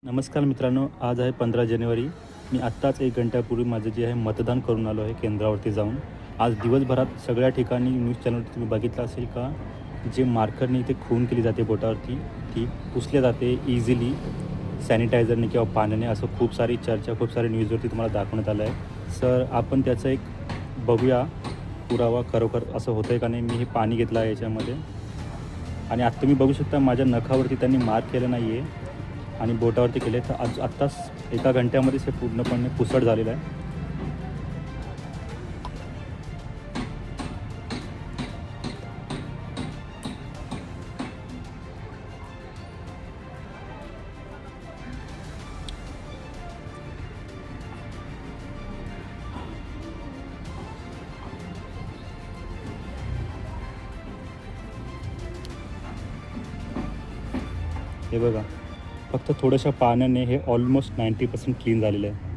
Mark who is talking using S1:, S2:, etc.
S1: नमस्कार मित्रांनो, आज आहे 15 जानेवारी. मी आत्ताच 1 घंट्यापूर्वी माझं जे आहे मतदान करून आलो आहे केंद्रावरती जाऊन. आज दिवसभरात सगळ्या ठिकाणी न्यूज चॅनलवरती तुम्ही बघितलं असेल का, जे मार्करने इथे खून केली जाते बोटावरती, ती पुसल्या जाते इझिली सॅनिटायझरने किंवा पाण्याने, असं खूप सारी चर्चा, खूप सारी न्यूजवरती तुम्हाला दाखवण्यात आलं आहे. सर, आपण त्याचं एक बघूया पुरावा खरोखर असं होतं आहे का नाही. मी हे पाणी घेतलं आहे याच्यामध्ये आणि आत्ता तुम्ही बघू शकता माझ्या नखावरती त्यांनी मार्क केलं नाही आहे आणि बोटावरती केले. तर आत्ताच 1 घंट्यामध्येच हे पूर्णपणे पुसट झालेलं आहे. हे बघा, फक्त थोड्याशा पाण्याने हे ऑलमोस्ट 90% क्लीन झालेलं आहे.